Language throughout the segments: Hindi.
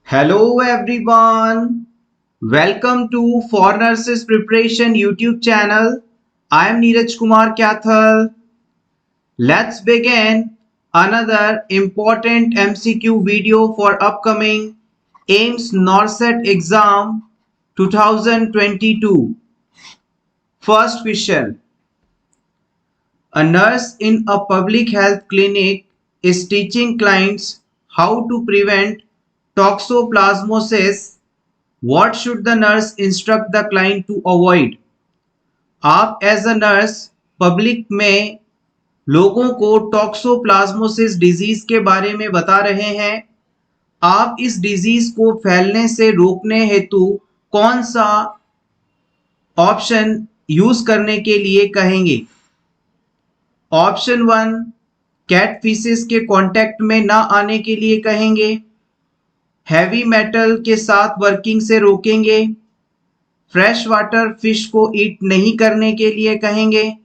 Hello everyone. Welcome to For Nurses Preparation YouTube channel. I am Neeraj Kumar Kyathal. Let's begin another important MCQ video for upcoming AIMS NORCET exam 2022. First question. A nurse in a public health clinic is teaching clients how to prevent toxoplasmosis. What should the nurse instruct the client to avoid? आप एज अ नर्स पब्लिक में लोगों को टॉक्सोप्लाज्मोसिस डिजीज के बारे में बता रहे हैं। आप इस डिजीज को फैलने से रोकने हेतु कौन सा ऑप्शन यूज करने के लिए कहेंगे? ऑप्शन 1, कैट फीसिस के कांटेक्ट में ना आने के लिए कहेंगे। हैवी मेटल के साथ वर्किंग से रोकेंगे। फ्रेश वाटर फिश को ईट नहीं करने के लिए कहेंगे।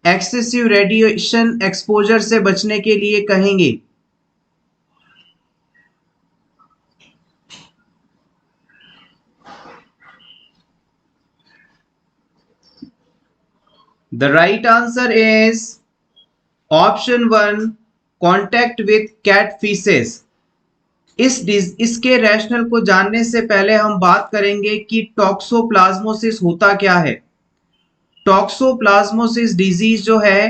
एक्सेसिव रेडिएशन एक्सपोजर से बचने के लिए कहेंगे। The right answer is option 1, contact with cat faeces. इसके रैशनल को जानने से पहले हम बात करेंगे कि टॉक्सोप्लाज्मोसिस होता क्या है। टॉक्सोप्लाज्मोसिस डिजीज जो है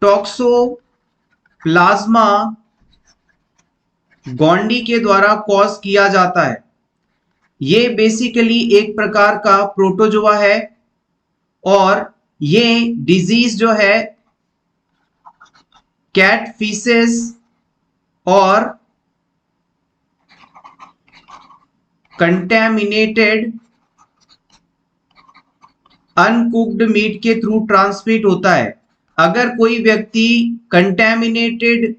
टॉक्सोप्लाज्मा गोंडी के द्वारा कॉज किया जाता है। ये बेसिकली एक प्रकार का प्रोटोजोआ है और ये डिजीज जो है कैट फीसेस और कंटेमिनेटेड अनकुक्ड मीट के थ्रू ट्रांसमिट होता है। अगर कोई व्यक्ति कंटेमिनेटेड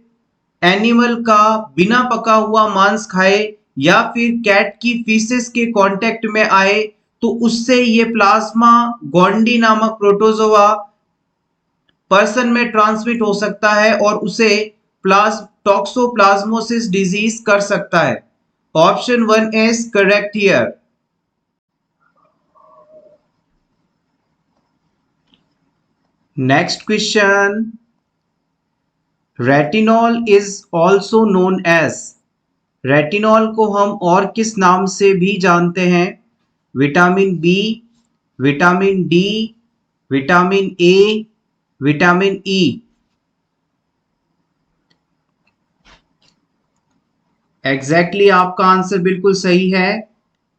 एनिमल का बिना पका हुआ मांस खाए या फिर कैट की फीसेस के कांटेक्ट में आए तो उससे ये प्लाज्मा गोंडी नामक प्रोटोजोआ पर्सन में ट्रांसमिट हो सकता है और उसे टॉक्सोप्लाज्मोसिस डिजीज कर सकता है। Option 1 is correct here. Next question. Retinol is also known as. Retinol को हम और किस नाम से भी जानते हैं? Vitamin B, vitamin D, vitamin A, vitamin E. Exactly आपका आंसर बिल्कुल सही है।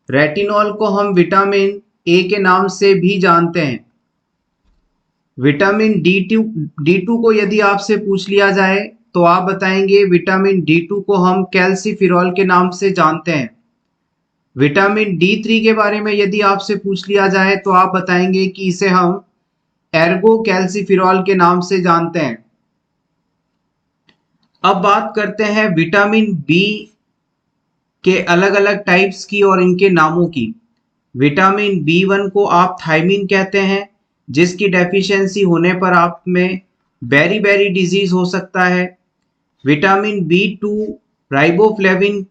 रेटिनॉल को हम विटामिन ए के नाम से भी जानते हैं। विटामिन डी टू को यदि आपसे पूछ लिया जाए तो आप बताएंगे विटामिन डी2 को हम कैल्सिफिरॉल के नाम से जानते हैं। विटामिन डी3 के बारे में यदि आपसे पूछ लिया जाए तो आप बताएंगे कि इसे हम एर्गो कैल्सिफिरॉल के नाम से जानते हैं। अब बात करते हैं विटामिन बी के अलग अलग टाइप्स की और इनके नामों की। विटामिन बी1 को आप थायमिन कहते हैं, जिसकी डेफिशिएंसी होने पर आप में बेरी डिजीज हो सकता है। विटामिन बी2 राइबोफ्लेविन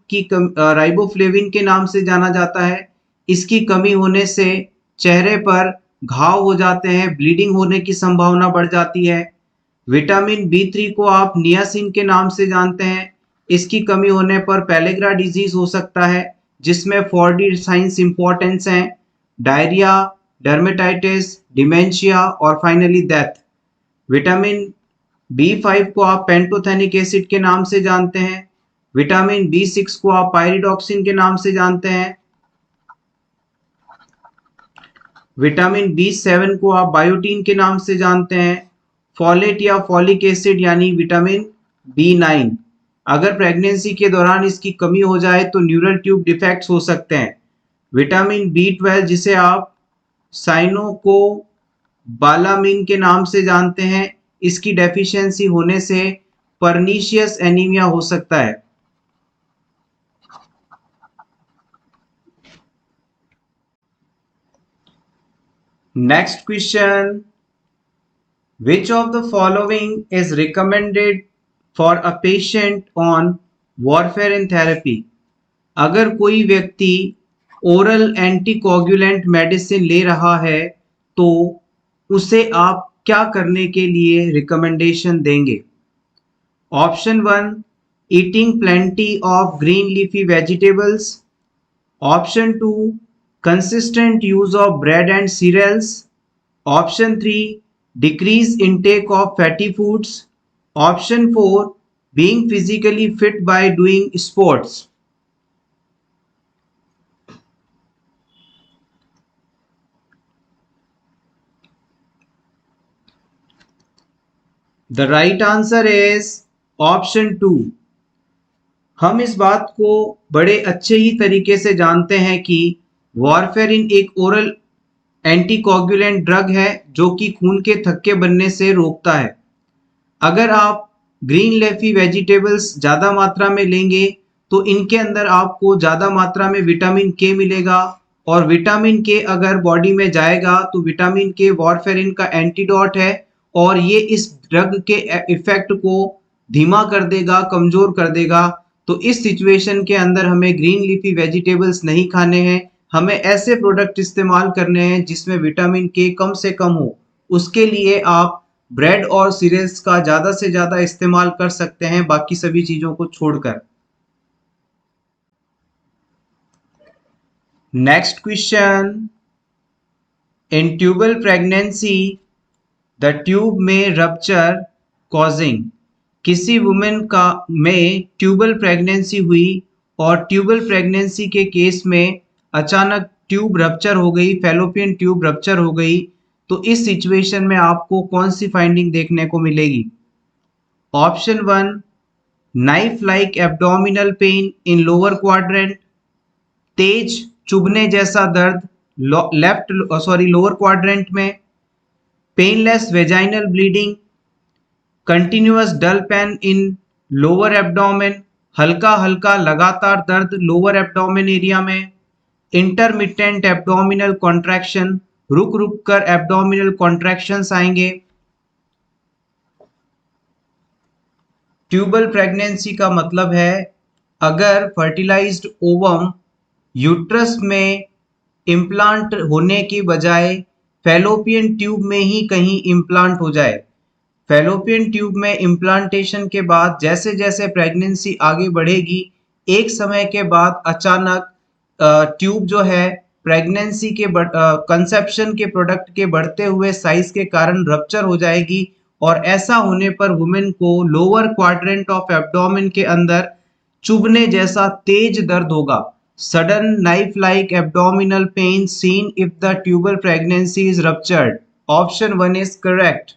के नाम से जाना जाता है। इसकी कमी होने से चेहरे पर घाव हो जाते हैं, ब्लीडिंग होने की संभावना बढ़ जाती है। विटामिन बी3 को आप नियासिन के नाम से जानते हैं। इसकी कमी होने पर पेलेग्रा डिजीज हो सकता है, जिसमें 4D साइंस इंपॉर्टेंस हैं: डायरिया, डर्मेटाइटिस, डिमेंशिया और फाइनली डेथ। विटामिन बी5 को आप पेंटोथेनिक एसिड के नाम से जानते हैं। विटामिन बी6 को आप पायरिडॉक्सिन के नाम से जानते हैं। विटामिन बी7 को आप बायोटीन के नाम से जानते हैं। फॉलेट या फॉलिक एसिड यानी विटामिन बी9। अगर प्रेगनेंसी के दौरान इसकी कमी हो जाए तो न्यूरल ट्यूब डिफेक्ट्स हो सकते हैं। विटामिन बी12 जिसे आप साइनोकोबालामिन के नाम से जानते हैं, इसकी डेफिशिएंसी होने से परनीशियस एनीमिया हो सकता है। Next question. Which of the following is recommended for a patient on warfarin therapy? अगर कोई व्यक्ति ओरल एंटीकोगुलेंट मेडिसिन ले रहा है तो उसे आप क्या करने के लिए रिकमेंडेशन देंगे? Option 1, eating plenty of green leafy vegetables. Option 2, consistent use of bread and cereals. Option 3, decrease intake of fatty foods. Option 4, being physically fit by doing sports. The right answer is option 2. हम इस बात को बड़े अच्छे ही तरीके से जानते हैं कि वारफेरिन एक ओरल एंटीकोगुलेंट ड्रग है जो कि खून के थक्के बनने से रोकता है। अगर आप ग्रीन लेफी वेजिटेबल्स ज़्यादा मात्रा में लेंगे तो इनके अंदर आपको ज़्यादा मात्रा में विटामिन के मिलेगा और विटामिन के अगर बॉडी में जाएगा तो विटामिन के वारफेरिन का एंटीडोट है और ये इस ड्रग के इफेक्ट को धीमा कर देगा, कमज़ोर कर देगा। तो इस सिचुएशन के अंदर हमें ग्रीन लीफी वेजिटेबल्स नहीं खाने हैं, हमें ऐसे प्रोडक्ट इस्तेमाल करने हैं जिसमें विटामिन के कम से कम हो। उसके लिए आप ब्रेड और सीरियल्स का ज़्यादा से ज़्यादा इस्तेमाल कर सकते हैं बाकी सभी चीज़ों को छोड़कर। Next question, in tubal pregnancy the tube में रप्चर कॉजिंग। किसी वुमेन का में ट्यूबल प्रेगनेंसी हुई और ट्यूबल प्रेगनेंसी के केस में अचानक ट्यूब रप्चर हो गई, फैलोपियन ट्यूब रप्चर हो गई, तो इस सिचुएशन में आपको कौन सी फाइंडिंग देखने को मिलेगी? Option 1, knife like abdominal pain in lower quadrant. तेज चुभने जैसा दर्द लोअर क्वाड्रेंट में। Painless vaginal bleeding. Continuous dull pain in lower abdomen, हल्का हल्का लगातार दर्द लोअर एब्डोमेन एरिया में। इंटरमिटेंट एब्डोमिनल कॉन्ट्रैक्शन, रुक रुक कर एब्डोमिनल कॉन्ट्रैक्शंस आएंगे। ट्यूबल प्रेगनेंसी का मतलब है अगर फर्टिलाइज्ड ओवम यूट्रस में इम्प्लांट होने की बजाय फैलोपियन ट्यूब में ही कहीं इम्प्लांट हो जाए। फैलोपियन ट्यूब में इम्प्लांटेशन के बाद जैसे जैसे प्रेगनेंसी आगे बढ़ेगी, एक समय के बाद अचानक ट्यूब जो है प्रेगनेंसी के कंसेप्शन के प्रोडक्ट के बढ़ते हुए साइज के कारण रप्चर हो जाएगी और ऐसा होने पर वुमेन को लोअर क्वाड्रेंट ऑफ एब्डोमेन के अंदर चुभने जैसा तेज दर्द होगा। Sudden knife like abdominal pain seen if the tubal pregnancy is ruptured. Option 1 is correct.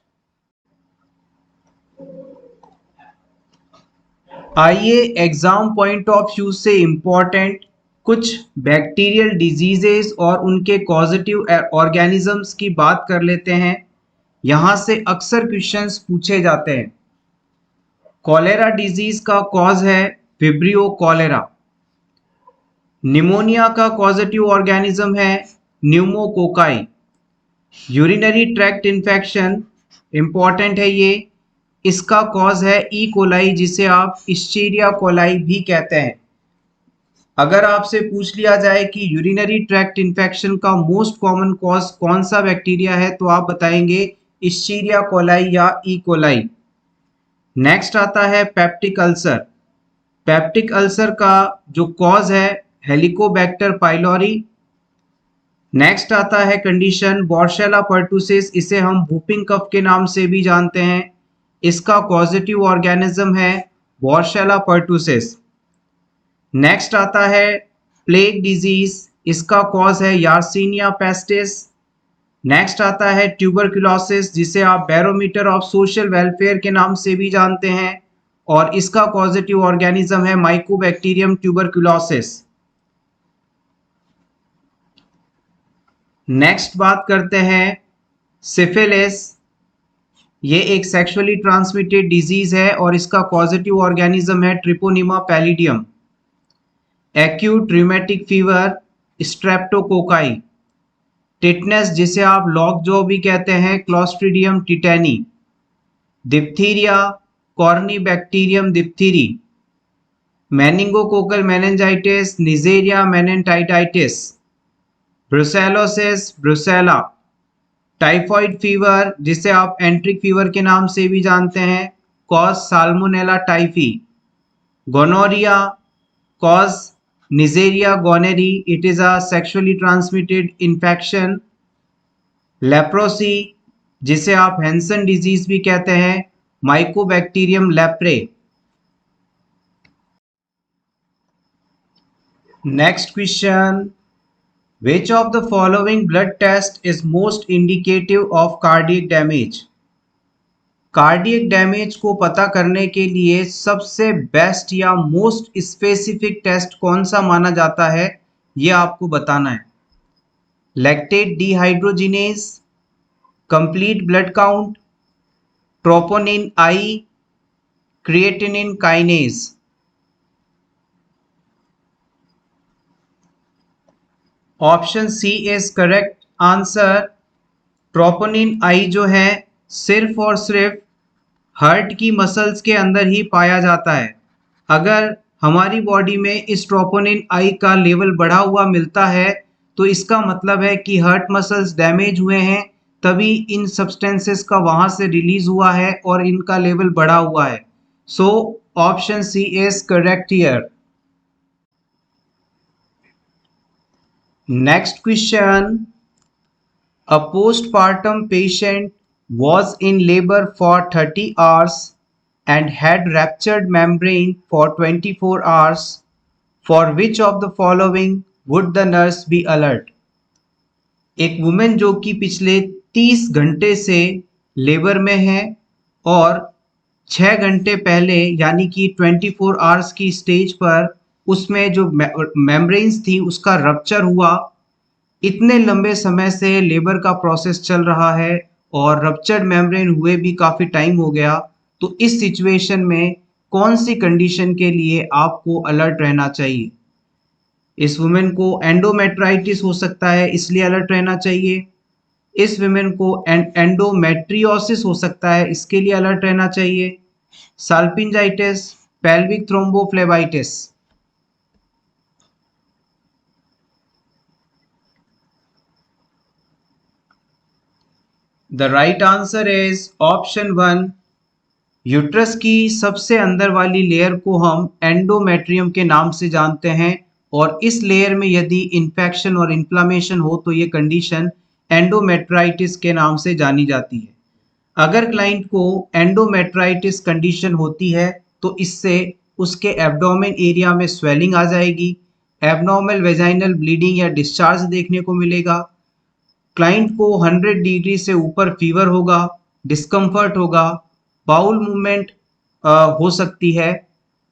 आइए एग्जाम पॉइंट ऑफ व्यू से इम्पोर्टेंट कुछ बैक्टीरियल डिजीजेस और उनके कॉजेटिव ऑर्गेनिजम्स की बात कर लेते हैं। यहाँ से अक्सर क्वेश्चंस पूछे जाते हैं। कॉलेरा डिजीज का कॉज है विब्रियो कॉलेरा। निमोनिया का कॉजेटिव ऑर्गेनिज्म है pneumococci. Urinary tract infection important है ये, इसका कॉज है ई कोलाई जिसे आप इश्चीरिया कोलाई भी कहते हैं। अगर आपसे पूछ लिया जाए कि यूरिनरी ट्रैक्ट इन्फेक्शन का मोस्ट कॉमन कॉज कौन सा बैक्टीरिया है तो आप बताएंगे इश्चीरिया कोलाई या ई कोलाई। नेक्स्ट आता है पेप्टिक अल्सर। पेप्टिक अल्सर का जो कॉज है हेलिकोबैक्टर पाइलोरी। नेक्स्ट आता है कंडीशन वॉर्शेला पर्टुसिस, इसे हम वूपिंग कफ के नाम से भी जानते हैं। इसका कॉजेटिव ऑर्गेनिज्म है वॉर्शेला पर्टुसिस। नेक्स्ट आता है प्लेग डिजीज, इसका कॉज है यार्सिनिया पेस्टिस। नेक्स्ट आता है ट्यूबरकुलोसिस जिसे आप बैरोमीटर ऑफ सोशल वेलफेयर के नाम से भी जानते हैं और इसका कॉजेटिव ऑर्गेनिज्म है माइकोबैक्टीरियम ट्यूबरकुलोसिस। नेक्स्ट बात करते हैं सिफिलिस। ये एक सेक्सुअली ट्रांसमिटेड डिजीज है और इसका कॉजेटिव ऑर्गेनिज्म है treponema pallidum. Acute rheumatic fever streptococci. Tetanus जिसे आप लॉकजॉ भी कहते हैं clostridium tetani. Diphtheria corynebacterium diphtheriae. Meningococcal meningitis, neisseria meningitidis, brucellosis, brucella, typhoid fever जिसे आप एंट्रिक फीवर के नाम से भी जानते हैं, cause Salmonella typhi, gonorrhoea, cause Neisseria gonorrhoeae, it is a sexually transmitted infection, leprosy जिसे आप हैंसन डिजीज भी कहते हैं, Mycobacterium leprae. Next question, which of the following blood test is most indicative of cardiac damage? Cardiac damage को पता करने के लिए सबसे बेस्ट या मोस्ट स्पेसिफिक टेस्ट कौन सा माना जाता है, यह आपको बताना है। Lactate dehydrogenase, complete blood count, troponin I, creatinine kinase. Option C is correct answer. Troponin I जो है सिर्फ और सिर्फ हार्ट की मसल्स के अंदर ही पाया जाता है। अगर हमारी बॉडी में इस ट्रोपोनिन आई का लेवल बढ़ा हुआ मिलता है तो इसका मतलब है कि हार्ट मसल्स डैमेज हुए हैं, तभी इन सब्सटेंसेस का वहां से रिलीज हुआ है और इनका लेवल बढ़ा हुआ है। So option C is correct here. Next question, a postpartum patient was in labor for 30 hours and had ruptured membrane for 24 hours. For which of the following would the nurse be alert? एक वुमेन जो कि पिछले 30 घंटे से लेबर में है और 6 घंटे पहले यानी कि 24 आवर्स की स्टेज पर उसमें जो मेम्ब्रेन्स थी उसका रप्चर हुआ। इतने लंबे समय से लेबर का प्रोसेस चल रहा है और रप्चर्ड मेम्ब्रेन हुए भी काफ़ी टाइम हो गया, तो इस सिचुएशन में कौन सी कंडीशन के लिए आपको अलर्ट रहना चाहिए? इस वुमेन को एंडोमेट्राइटिस हो सकता है इसलिए अलर्ट रहना चाहिए, इस वुमेन को एंडोमेट्रियोसिस हो सकता है इसके लिए अलर्ट रहना चाहिए, salpingitis, pelvic thrombophlebitis. The right answer is option 1। Uterus की सबसे अंदर वाली लेयर को हम एंडोमेट्रियम के नाम से जानते हैं और इस लेयर में यदि इन्फेक्शन और इन्फ्लामेशन हो तो ये कंडीशन एंडोमेट्राइटिस के नाम से जानी जाती है। अगर क्लाइंट को एंडोमेट्राइटिस कंडीशन होती है तो इससे उसके एब्डोमेन एरिया में स्वेलिंग आ जाएगी, एबनॉर्मल वेजाइनल ब्लीडिंग या डिस्चार्ज देखने को मिलेगा, क्लाइंट को 100 डिग्री से ऊपर फीवर होगा, डिस्कम्फर्ट होगा, बाउल मूवमेंट हो सकती है,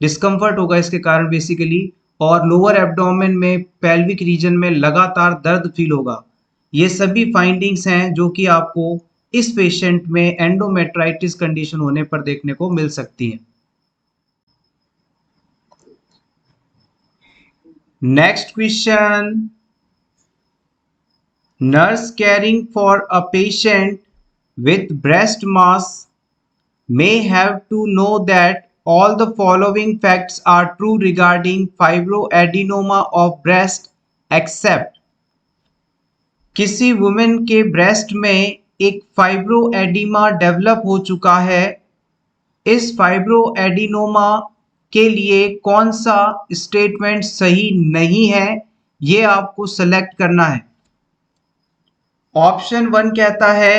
डिस्कम्फर्ट होगा इसके कारण बेसिकली, और लोअर एब्डोमेन में पेल्विक रीजन में लगातार दर्द फील होगा। ये सभी फाइंडिंग्स हैं जो कि आपको इस पेशेंट में एंडोमेट्राइटिस कंडीशन होने पर देखने को मिल सकती है। Next question, nurse caring for a patient with breast mass may have to know that all the following facts are true regarding fibroadenoma of breast except। किसी वुमेन के ब्रेस्ट में एक फाइब्रोएडिमा डेवलप हो चुका है, इस फाइब्रोएडिनोमा के लिए कौन सा स्टेटमेंट सही नहीं है ये आपको सेलेक्ट करना है। ऑप्शन 1 कहता है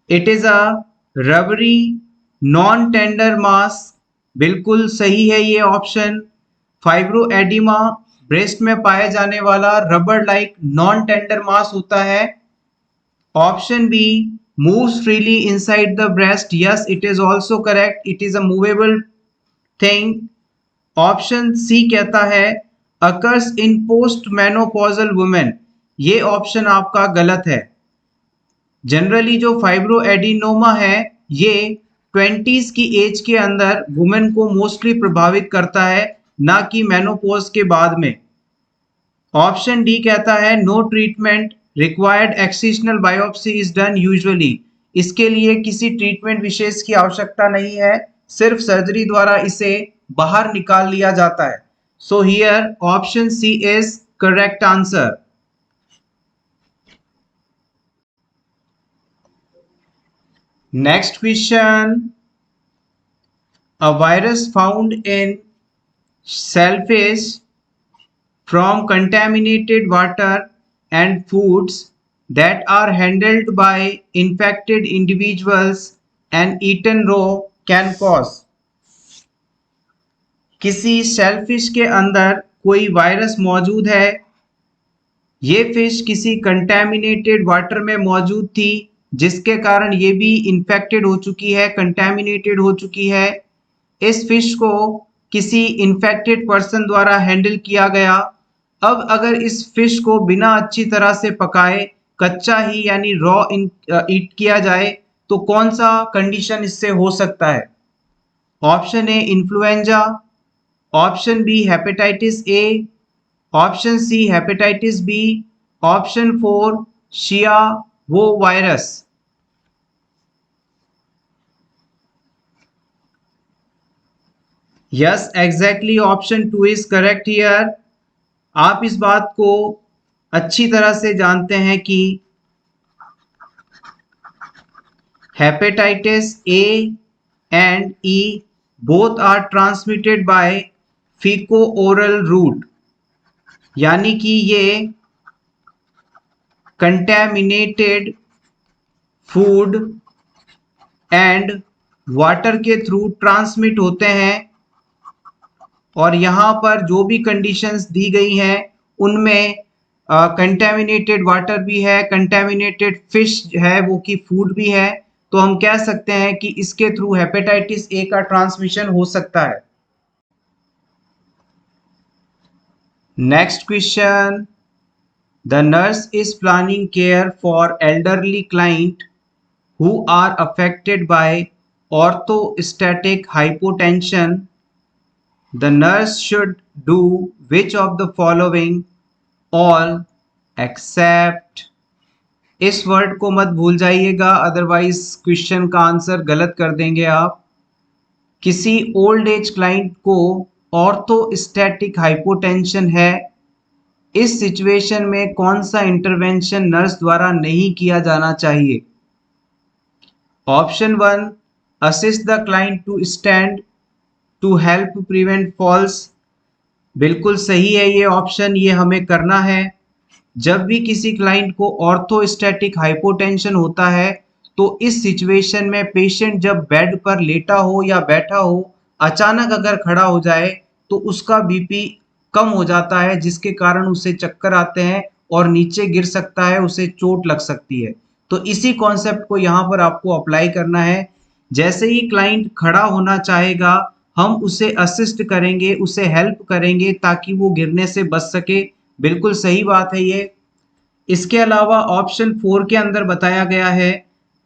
it is a rubbery non tender mass, बिल्कुल सही है ये ऑप्शन। फाइब्रोएडिमा ब्रेस्ट में पाए जाने वाला rubber like non tender mass होता है। Option B moves freely inside the breast, yes it is also correct, it is a movable thing. Option C कहता है occurs in postmenopausal women, ये ऑप्शन आपका गलत है। जनरली जो फाइब्रोएडिनोमा है ये 20s की एज के अंदर वुमेन को मोस्टली प्रभावित करता है, ना कि मेनोपॉज के बाद में। ऑप्शन डी कहता है no treatment required excisional biopsy is done usually, इसके लिए किसी ट्रीटमेंट विशेष की आवश्यकता नहीं है, सिर्फ सर्जरी द्वारा इसे बाहर निकाल लिया जाता है। So here option C is correct answer. Next question, a virus found in shellfish from contaminated water and foods that are handled by infected individuals and eaten raw can cause। किसी शेलफिश के अंदर कोई वायरस मौजूद है, ये फिश किसी कंटेमिनेटेड वाटर में मौजूद थी जिसके कारण ये भी इन्फेक्टेड हो चुकी है, कंटेमिनेटेड हो चुकी है। इस फिश को किसी इन्फेक्टेड पर्सन द्वारा हैंडल किया गया। अब अगर इस फिश को बिना अच्छी तरह से पकाए कच्चा ही यानी रॉ ईट किया जाए तो कौन सा कंडीशन इससे हो सकता है? Option A influenza, option B hepatitis A, option C hepatitis B, option 4 शिया वो virus. Yes exactly option 2 is correct here. आप इस बात को अच्छी तरह से जानते हैं कि hepatitis A and E both are transmitted by faeco oral route, यानी कि ये कंटेमिनेटेड फूड एंड वाटर के थ्रू ट्रांसमिट होते हैं। और यहाँ पर जो भी कंडीशंस दी गई हैं उनमें कंटेमिनेटेड वाटर भी है, कंटेमिनेटेड फिश है वो की फूड भी है, तो हम कह सकते हैं कि इसके थ्रू हेपेटाइटिस ए का ट्रांसमिशन हो सकता है। Next question, the nurse is planning care for elderly client who are affected by orthostatic hypotension, the nurse should do which of the following? All except। इस वर्ड को मत भूल जाइएगा, अदरवाइज क्वेश्चन का आंसर गलत कर देंगे आप। किसी ओल्ड एज क्लाइंट को ऑर्थोस्टैटिक हाइपोटेंशन है, इस सिचुएशन में कौन सा इंटरवेंशन नर्स द्वारा नहीं किया जाना चाहिए? Option 1 assist the client to stand to help prevent falls. बिल्कुल सही है ये ऑप्शन, ये हमें करना है। जब भी किसी क्लाइंट को ऑर्थोस्टैटिक हाइपोटेंशन होता है तो इस सिचुएशन में पेशेंट जब बेड पर लेटा हो या बैठा हो अचानक अगर खड़ा हो जाए तो उसका बीपी कम हो जाता है, जिसके कारण उसे चक्कर आते हैं और नीचे गिर सकता है, उसे चोट लग सकती है। तो इसी कॉन्सेप्ट को यहाँ पर आपको अप्लाई करना है। जैसे ही क्लाइंट खड़ा होना चाहेगा हम उसे असिस्ट करेंगे, उसे हेल्प करेंगे ताकि वो गिरने से बच सके। बिल्कुल सही बात है ये। इसके अलावा ऑप्शन 4 के अंदर बताया गया है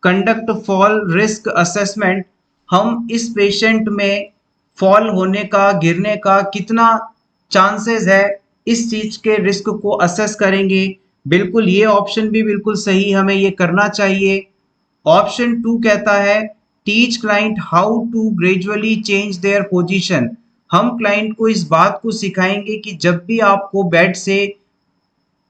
कंडक्ट फॉल रिस्क असेसमेंट। हम इस पेशेंट में फॉल होने का, गिरने का कितना चांसेस है, इस चीज के रिस्क को असेस करेंगे। बिल्कुल ये ऑप्शन भी बिल्कुल सही, हमें ये करना चाहिए। ऑप्शन 2 कहता है teach client how to gradually change their position. हम क्लाइंट को इस बात को सिखाएंगे कि जब भी आपको बेड से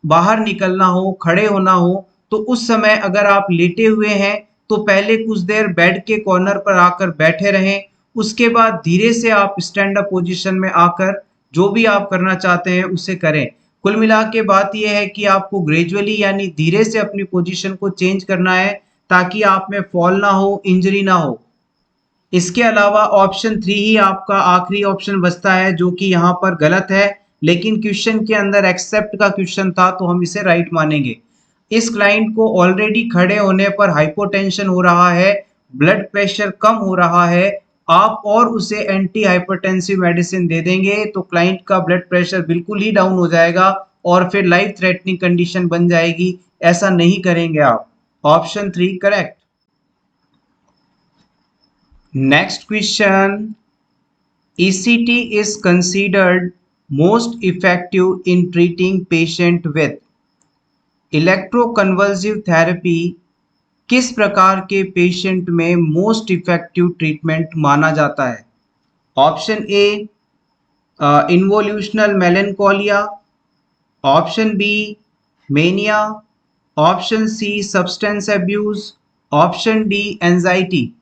बाहर निकलना हो, खड़े होना हो, तो उस समय अगर आप लेटे हुए हैं तो पहले कुछ देर बेड के कॉर्नर पर आकर बैठे रहें, उसके बाद धीरे से आप स्टैंड अप पोजीशन में आकर जो भी आप करना चाहते हैं उसे करें। कुल मिला के बात यह है कि आपको ग्रेजुअली यानी धीरे से अपनी पोजीशन को चेंज करना है ताकि आप में फॉल ना हो, इंजरी ना हो। इसके अलावा ऑप्शन 3 ही आपका आखिरी ऑप्शन बचता है जो कि यहाँ पर गलत है, लेकिन क्वेश्चन के अंदर एक्सेप्ट का क्वेश्चन था तो हम इसे राइट मानेंगे। इस क्लाइंट को ऑलरेडी खड़े होने पर हाइपोटेंशन हो रहा है, ब्लड प्रेशर कम हो रहा है, आप और उसे एंटी हाइपरटेंसिव मेडिसिन दे देंगे तो क्लाइंट का ब्लड प्रेशर बिल्कुल ही डाउन हो जाएगा और फिर लाइफ थ्रेटनिंग कंडीशन बन जाएगी। ऐसा नहीं करेंगे आप। Option 3 correct. Next question, ECT is considered most effective in treating patient with electroconvulsive therapy किस प्रकार के पेशेंट में मोस्ट इफेक्टिव ट्रीटमेंट माना जाता है? Option A involutional melancholia, option B mania, option C substance abuse, option D anxiety.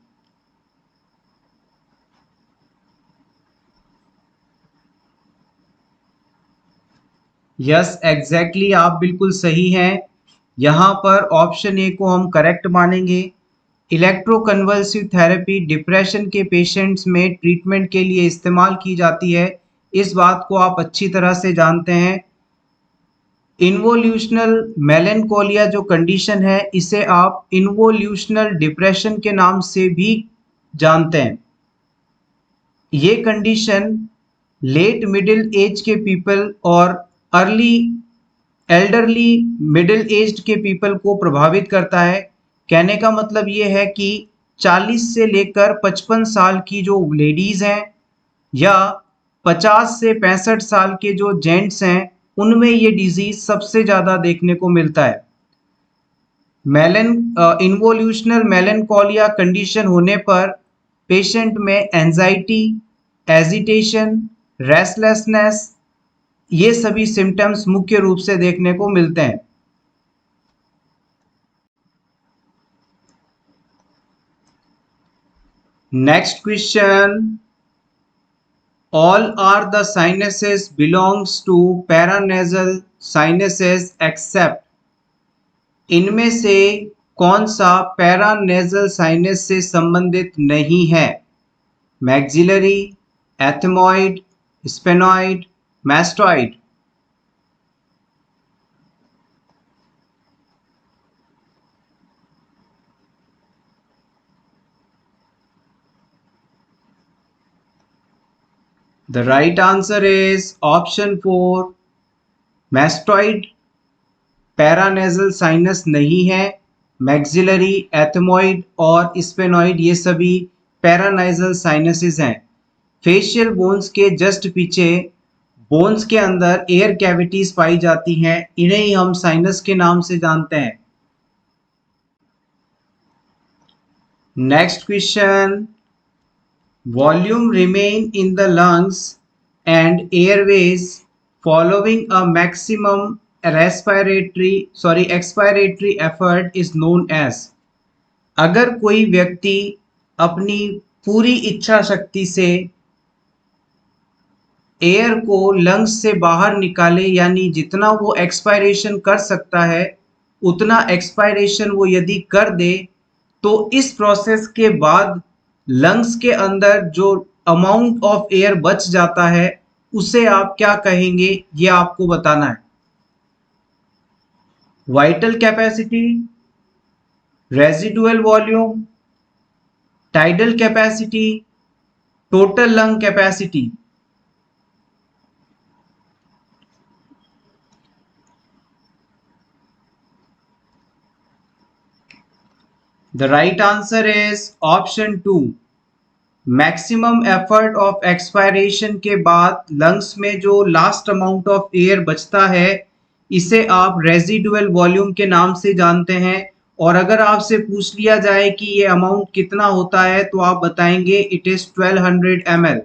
Yes exactly आप बिल्कुल सही हैं। यहाँ पर ऑप्शन ए को हम करेक्ट मानेंगे। इलेक्ट्रोकन्वल्सिव थेरेपी डिप्रेशन के पेशेंट्स में ट्रीटमेंट के लिए इस्तेमाल की जाती है, इस बात को आप अच्छी तरह से जानते हैं। इन्वोल्यूशनल मेलेंकोलिया जो कंडीशन है, इसे आप इन्वोल्यूशनल डिप्रेशन के नाम से भी जानते हैं। ये कंडीशन लेट मिडिल एज के पीपल और अर्ली एल्डरली मिडिल एज्ड के पीपल को प्रभावित करता है। कहने का मतलब ये है कि 40 से लेकर 55 साल की जो लेडीज़ हैं या 50 से 65 साल के जो जेंट्स हैं, उनमें ये डिजीज़ सबसे ज़्यादा देखने को मिलता है। इन्वोल्यूशनल मेलेंकोलिया कंडीशन होने पर पेशेंट में एंजाइटी, एजिटेशन, रेस्टलेसनेस, ये सभी सिम्टम्स मुख्य रूप से देखने को मिलते हैं। Next question, all are the sinuses belongs to paranasal sinuses except, इनमें से कौन सा पैरानेजल साइनस से संबंधित नहीं है? Maxillary, ethmoid, sphenoid, mastoid. The right answer is option 4, mastoid paranasal sinus नहीं है। मैक्सिलरी, एथमॉइड और स्पेनॉइड ये सभी पैरानेजल साइनसेस हैं। फेशियल बोन्स के जस्ट पीछे बोन्स के अंदर एयर कैविटीज पाई जाती हैं, इन्हें ही हम साइनस के नाम से जानते हैं। Next question, volume remain in the lungs and airways following a maximum expiratory effort is known as, अगर कोई व्यक्ति अपनी पूरी इच्छा शक्ति से एयर को लंग्स से बाहर निकाले, यानी जितना वो एक्सपायरेशन कर सकता है उतना एक्सपायरेशन वो यदि कर दे, तो इस प्रोसेस के बाद लंग्स के अंदर जो अमाउंट ऑफ एयर बच जाता है उसे आप क्या कहेंगे, ये आपको बताना है। Vital capacity, residual volume, tidal capacity, total lung capacity. The right answer is option 2, maximum effort of expiration के बाद लंग्स में जो लास्ट अमाउंट ऑफ एयर बचता है, इसे आप रेजिडुअल वॉल्यूम के नाम से जानते हैं। और अगर आपसे पूछ लिया जाए कि ये अमाउंट कितना होता है, तो आप बताएंगे it is 1200 ml।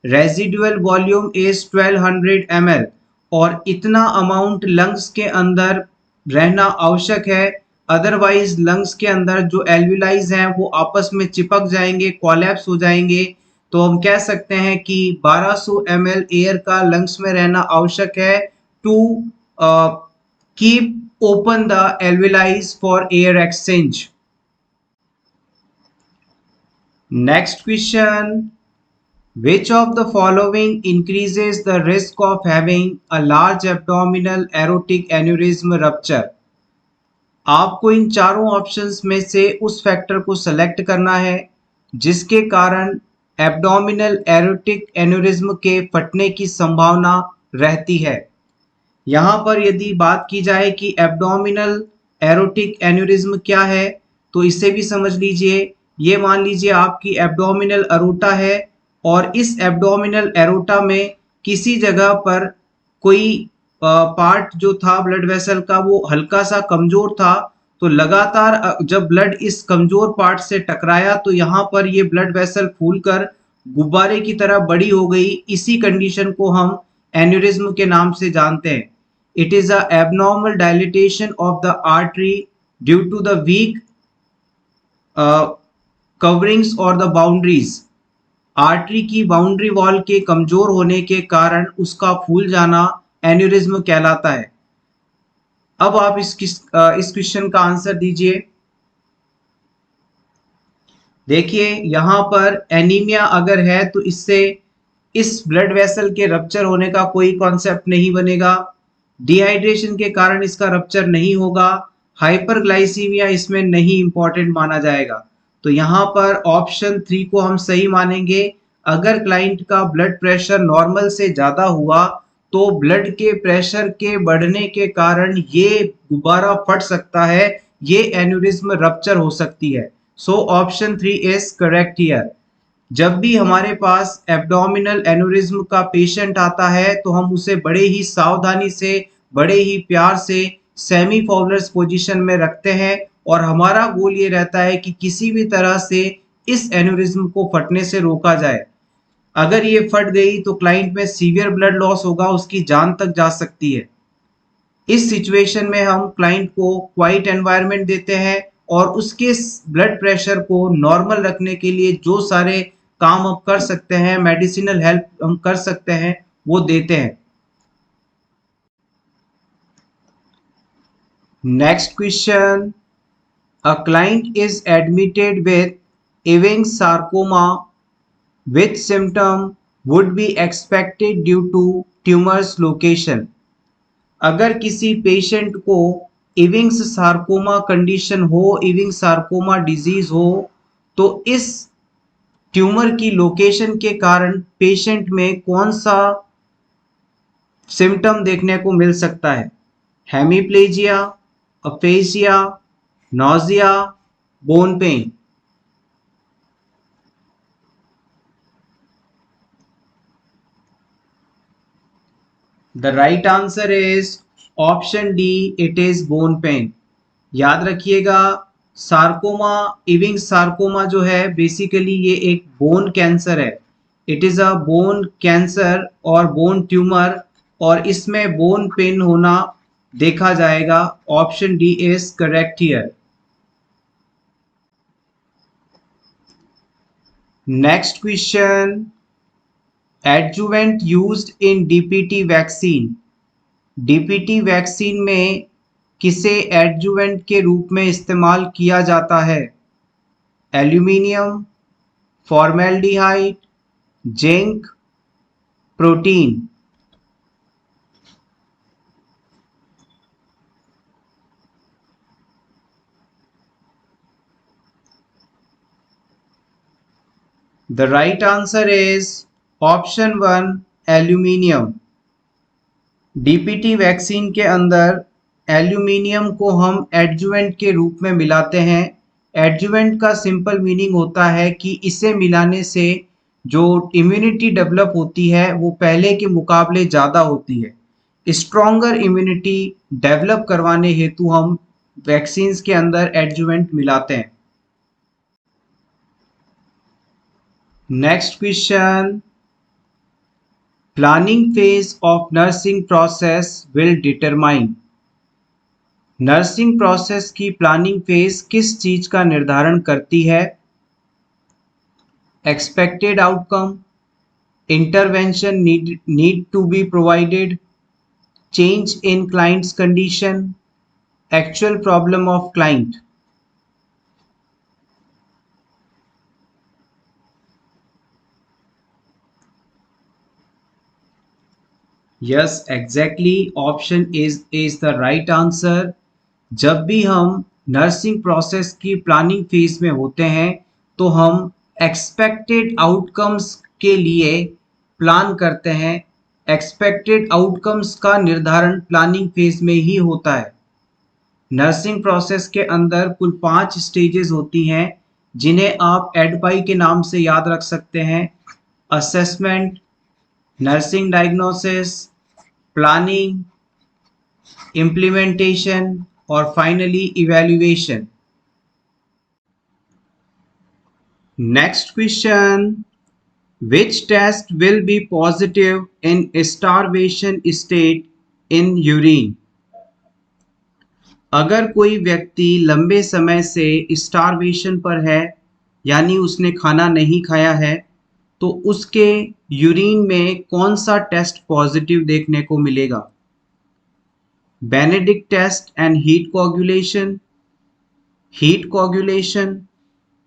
Residual volume is 1200 ml और इतना अमाउंट लंग्स के अंदर रहना आवश्यक है, अदरवाइज लंग्स के अंदर जो एल्विलाइज हैं वो आपस में चिपक जाएंगे, कोलैप्स हो जाएंगे। तो हम कह सकते हैं कि 1200 ml एयर का लंग्स में रहना आवश्यक है to keep open the alveoli for air exchange. Next question, which of the following increases the risk of having a large abdominal aortic aneurysm rupture? आपको इन चारों ऑप्शंस में से उस फैक्टर को सेलेक्ट करना है जिसके कारण एब्डोमिनल एरोटिक एन्यूरिज्म के फटने की संभावना रहती है। यहाँ पर यदि बात की जाए कि एब्डोमिनल एरोटिक एन्यूरिज्म क्या है, तो इसे भी समझ लीजिए। ये मान लीजिए आपकी एब्डोमिनल एरोटा है और इस एब्डोमिनल एरोटा में किसी जगह पर कोई पार्ट जो था ब्लड वेसल का वो हल्का सा कमजोर था, तो लगातार जब ब्लड इस कमजोर पार्ट से टकराया तो यहाँ पर ये ब्लड वेसल फूलकर गुब्बारे की तरह बड़ी हो गई, इसी कंडीशन को हम एन्यूरिज्म के नाम से जानते हैं। It is a abnormal dilatation of the artery due to the weak coverings और द बाउंड्रीज। आर्टरी की बाउंड्री वॉल के कमजोर होने के कारण उसका फूल जाना एन्यूरिज्म कहलाता है। अब आप इस क्वेश्चन का आंसर दीजिए। देखिए यहाँ पर एनीमिया अगर है तो इससे इस ब्लड वेसल के रप्चर होने का कोई कॉन्सेप्ट नहीं बनेगा। डिहाइड्रेशन के कारण इसका रप्चर नहीं होगा। हाइपरग्लाइसीमिया इसमें नहीं इंपॉर्टेंट माना जाएगा। तो यहाँ पर ऑप्शन 3 को हम सही मानेंगे। अगर क्लाइंट का ब्लड प्रेशर नॉर्मल से ज़्यादा हुआ तो ब्लड के प्रेशर के बढ़ने के कारण ये गुब्बारा फट सकता है, ये एन्यूरिज्म रप्चर हो सकती है। So option 3 is correct here. जब भी हमारे पास एब्डोमिनल एन्यूरिज्म का पेशेंट आता है तो हम उसे बड़े ही सावधानी से, बड़े ही प्यार से सेमी फॉर्मुलस पोजीशन में रखते हैं और हमारा गोल ये रहता है कि किसी भी तरह से इस एन्यूरिज्म को फटने से रोका जाए। अगर ये फट गई तो क्लाइंट में सीवियर ब्लड लॉस होगा, उसकी जान तक जा सकती है। इस सिचुएशन में हम क्लाइंट को क्वाइट एनवायरनमेंट देते हैं और उसके ब्लड प्रेशर को नॉर्मल रखने के लिए जो सारे काम हम कर सकते हैं, मेडिसिनल हेल्प हम कर सकते हैं, वो देते हैं। Next question, a client is admitted with Ewing's sarcoma, which symptom would be expected due to tumor's location? अगर किसी पेशेंट को इविंग्स सार्कोमा कंडीशन हो, इविंग सार्कोमा डिजीज हो, तो इस ट्यूमर की लोकेशन के कारण पेशेंट में कौन सा सिम्टम देखने को मिल सकता है? Hemiplegia, aphasia, nausea, bone pain. The right answer is option D, it is bone pain. याद रखिएगा, सार्कोमा, इविंग सार्कोमा जो है बेसिकली ये एक बोन कैंसर है। It is a bone cancer और बोन ट्यूमर, और इसमें बोन पेन होना देखा जाएगा। Option D is correct here. Next question, adjuvant used in DPT vaccine. DPT vaccine में किसे एडजुवेंट के रूप में इस्तेमाल किया जाता है? Aluminium, formaldehyde, zinc, protein. The right answer is option 1, aluminium. DPT vaccine के अंदर एल्यूमिनियम को हम एडजुवेंट के रूप में मिलाते हैं। एडजुवेंट का सिंपल मीनिंग होता है कि इसे मिलाने से जो इम्यूनिटी डेवलप होती है वो पहले के मुकाबले ज़्यादा होती है। स्ट्रॉन्गर इम्यूनिटी डेवलप करवाने हेतु हम वैक्सीन्स के अंदर एडजुवेंट मिलाते हैं। Next question, planning phase of nursing process will determine. Nursing process की प्लानिंग फेज किस चीज का निर्धारण करती है? Expected outcome, intervention need to be provided, change in client's condition, actual problem of client. Yes, exactly, option is the right answer. जब भी हम नर्सिंग प्रोसेस की प्लानिंग फेज में होते हैं तो हम एक्सपेक्टेड आउटकम्स के लिए प्लान करते हैं। एक्सपेक्टेड आउटकम्स का निर्धारण प्लानिंग फेज में ही होता है। नर्सिंग प्रोसेस के अंदर कुल 5 स्टेजेस होती हैं जिन्हें आप एडपाई के नाम से याद रख सकते हैं। Assessment, nursing diagnosis, planning, implementation और finally evaluation. Next question, Which test will be positive in starvation state in urine? अगर कोई व्यक्ति लंबे समय से स्टारवेशन पर है, यानी उसने खाना नहीं खाया है, तो उसके यूरिन में कौन सा टेस्ट पॉजिटिव देखने को मिलेगा? Benedict test and heat coagulation,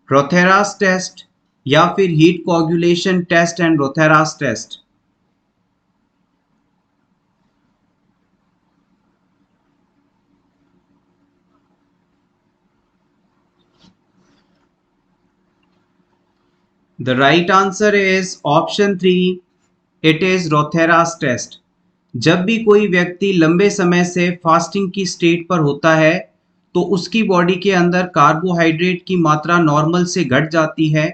Rothera's test या फिर heat coagulation test and Rothera's test? The right answer is option 3. It is Rothera's test. जब भी कोई व्यक्ति लंबे समय से फास्टिंग की स्टेट पर होता है तो उसकी बॉडी के अंदर कार्बोहाइड्रेट की मात्रा नॉर्मल से घट जाती है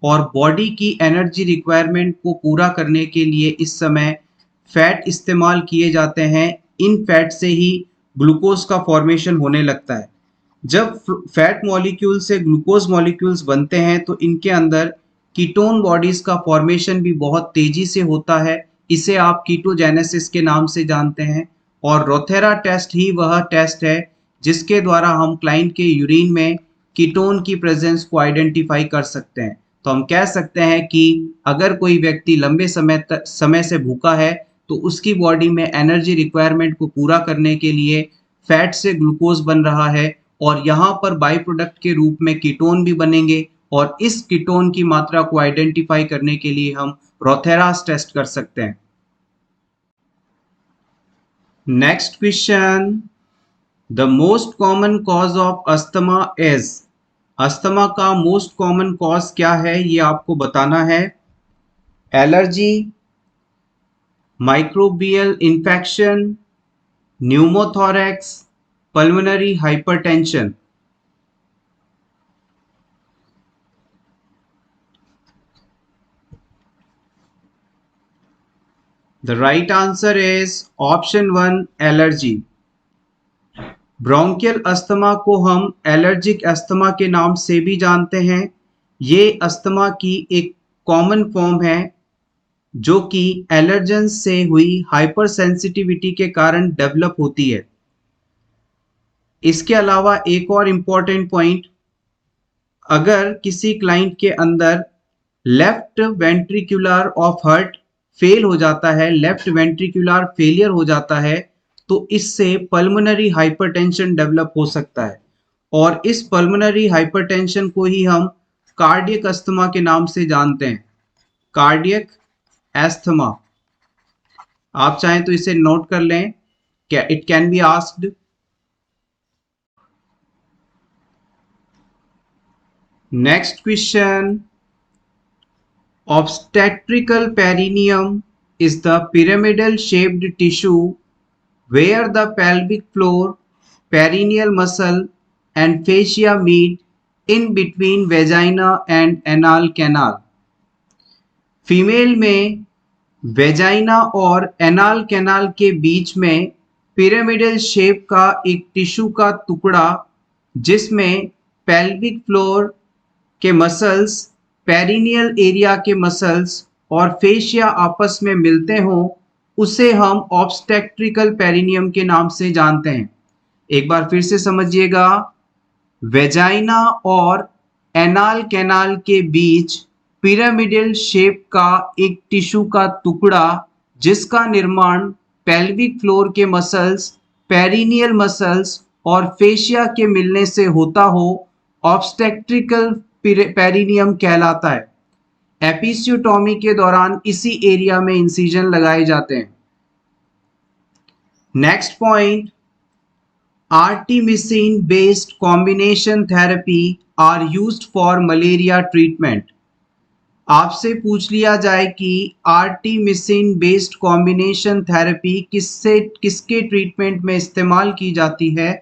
और बॉडी की एनर्जी रिक्वायरमेंट को पूरा करने के लिए इस समय फैट इस्तेमाल किए जाते हैं. इन फैट से ही ग्लूकोज का फॉर्मेशन होने लगता है. जब फैट मॉलिक्यूल से ग्लूकोज मॉलिक्यूल्स बनते हैं तो इनके अंदर कीटोन बॉडीज का फॉर्मेशन भी बहुत तेजी से होता है. इसे आप कीटोजेनेसिस के नाम से जानते हैं. और रोथेरा टेस्ट ही वह टेस्ट है जिसके द्वारा हम क्लाइंट के यूरिन में कीटोन की प्रेजेंस को आइडेंटिफाई कर सकते हैं. तो हम कह सकते हैं कि अगर कोई व्यक्ति लंबे समय से भूखा है तो उसकी बॉडी में एनर्जी रिक्वायरमेंट को पूरा करने के लिए फैट से ग्लूकोज बन रहा है और यहाँ पर बाई प्रोडक्ट के रूप में कीटोन भी बनेंगे और इस कीटोन की मात्रा को आइडेंटिफाई करने के लिए हम रोथेरास टेस्ट कर सकते हैं. Next question, the most common cause of asthma is. Asthma का मोस्ट कॉमन कॉज क्या है ये आपको बताना है. Allergy, microbial infection, pneumothorax, pulmonary hypertension. The right answer is option 1, allergy. Bronchial asthma को हम एलर्जिक अस्थमा के नाम से भी जानते हैं. ये अस्थमा की एक कॉमन फॉर्म है जो कि एलर्जन से हुई हाइपर सेंसिटिविटी के कारण डेवलप होती है. इसके अलावा एक और इम्पॉर्टेंट पॉइंट, अगर किसी क्लाइंट के अंदर left ventricular of heart fail हो जाता है, लेफ्ट वेंट्रिकुलर फेलियर हो जाता है, तो इससे पल्मोनरी हाइपरटेंशन डेवलप हो सकता है और इस पल्मोनरी हाइपरटेंशन को ही हम कार्डियक अस्थमा के नाम से जानते हैं. Cardiac asthma. आप चाहें तो इसे नोट कर लें. It can be asked. Next question, obstetrical perineum is the pyramidal shaped tissue where the pelvic floor, perineal muscle and fascia meet in between vagina and anal canal. Female में वेजाइना और एनाल कैनाल के बीच में पिरामिडल शेप का एक टिश्यू का टुकड़ा जिसमें पेल्विक फ्लोर के मसल्स, पेरिनियल एरिया के मसल्स और फेशिया आपस में मिलते हों, उसे हम ऑब्स्टेट्रिकल पेरिनियम के नाम से जानते हैं. एक बार फिर से समझिएगा. वेजाइना और एनाल कैनाल के बीच पिरामिडल शेप का एक टिश्यू का टुकड़ा जिसका निर्माण पेल्विक फ्लोर के मसल्स, पेरिनियल मसल्स और फेशिया के मिलने से होता हो, ऑब्स्टेट्रिकल पेरिनियम कहलाता है. एपिसियोटॉमी के दौरान इसी एरिया में इंसिजन लगाए जाते हैं. Next point, artemisinin based combination therapy are used for malaria treatment. आपसे पूछ लिया जाए कि आर्टिमिसिन बेस्ड कॉम्बिनेशन थेरेपी किसके ट्रीटमेंट में इस्तेमाल की जाती है,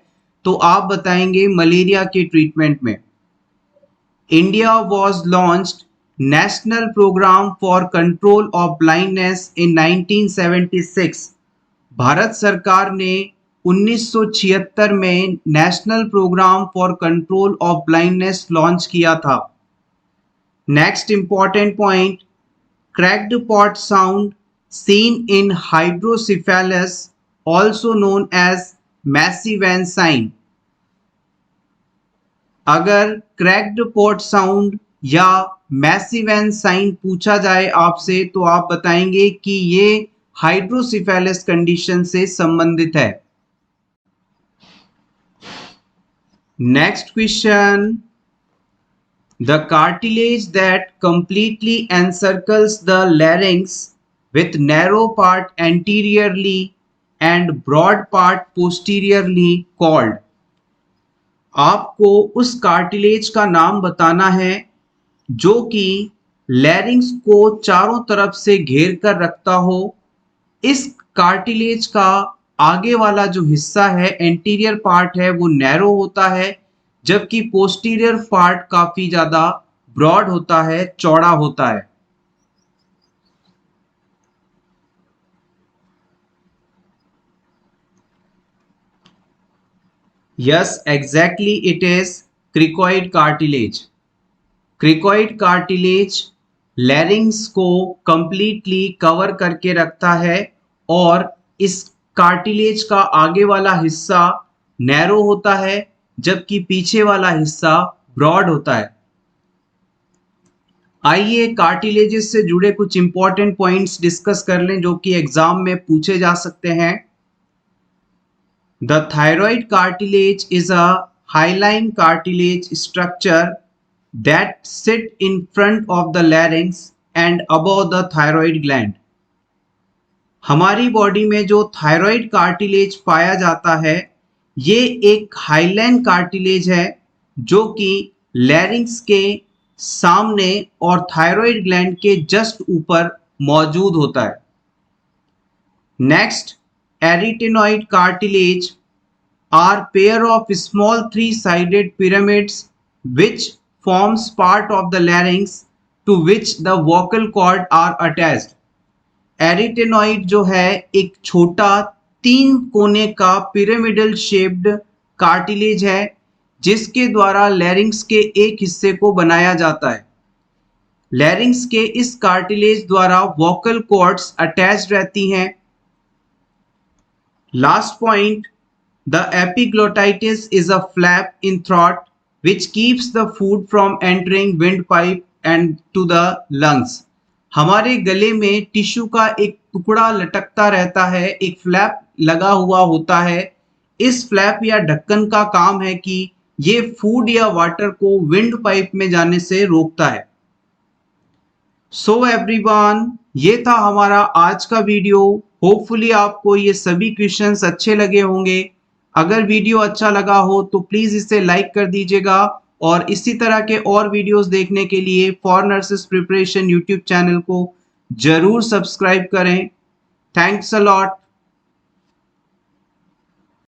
तो आप बताएंगे मलेरिया के ट्रीटमेंट में. India was launched National Program for Control of Blindness in 1976. Bharat सरकार ने 1976 में national programme for control of blindness launch किया था. Next important point, cracked pot sound seen in hydrocephalus, also known as Massivan sign. अगर क्रैक्ड पॉट साउंड या मैसिवन साइन पूछा जाए आपसे तो आप बताएंगे कि ये हाइड्रोसिफेलस कंडीशन से संबंधित है। Next question, the cartilage that completely encircles the larynx with narrow part anteriorly and broad part posteriorly called. आपको उस कार्टिलेज का नाम बताना है जो कि लैरिंग्स को चारों तरफ से घेर कर रखता हो। इस कार्टिलेज का आगे वाला जो हिस्सा है, एंटीरियर पार्ट है, वो नैरो होता है, जबकि पोस्टीरियर पार्ट काफी ज्यादा ब्रॉड होता है, चौड़ा होता है। Yes, exactly, it is cricoid cartilage. Cricoid cartilage लैरिंग्स को कंप्लीटली कवर करके रखता है और इस कार्टिलेज का आगे वाला हिस्सा नैरो होता है जबकि पीछे वाला हिस्सा ब्रॉड होता है। आइए कार्टिलेजेस से जुड़े कुछ इंपॉर्टेंट पॉइंट्स डिस्कस कर लें जो कि एग्जाम में पूछे जा सकते हैं। The thyroid cartilage is a hyaline cartilage structure that sit in front of the larynx and above the thyroid gland. हमारी बॉडी में जो थायराइड कार्टिलेज पाया जाता है ये एक हाइलाइन कार्टिलेज है जो कि लैरिंक्स के सामने और थायराइड ग्लैंड के जस्ट ऊपर मौजूद होता है। Next, एरिटेनॉइड cartilage are pair of small three-sided pyramids which forms part of the larynx to which the vocal cord are attached. एरिटेनॉइड जो है एक छोटा 3 कोने का पिरामिडल शेप्ड कार्टिलेज है जिसके द्वारा लैरिंक्स के एक हिस्से को बनाया जाता है। लैरिंक्स के इस कार्टिलेज द्वारा वोकल कॉर्ड्स अटैच्ड रहती हैं। Last point, the epiglottitis is a flap in throat which keeps the food from entering windpipe and to the lungs. हमारे गले में टिश्यू का एक टुकड़ा लटकता रहता है, एक फ्लैप लगा हुआ होता है। इस फ्लैप या ढक्कन का काम है कि ये फूड या वाटर को विंड पाइप में जाने से रोकता है। सो एवरीवन, ये था हमारा आज का वीडियो। होपफुली आपको ये सभी क्वेश्चंस अच्छे लगे होंगे। अगर वीडियो अच्छा लगा हो तो प्लीज़ इसे लाइक कर दीजिएगा और इसी तरह के और वीडियोस देखने के लिए for nurses preparation YouTube channel को ज़रूर सब्सक्राइब करें। Thanks a lot.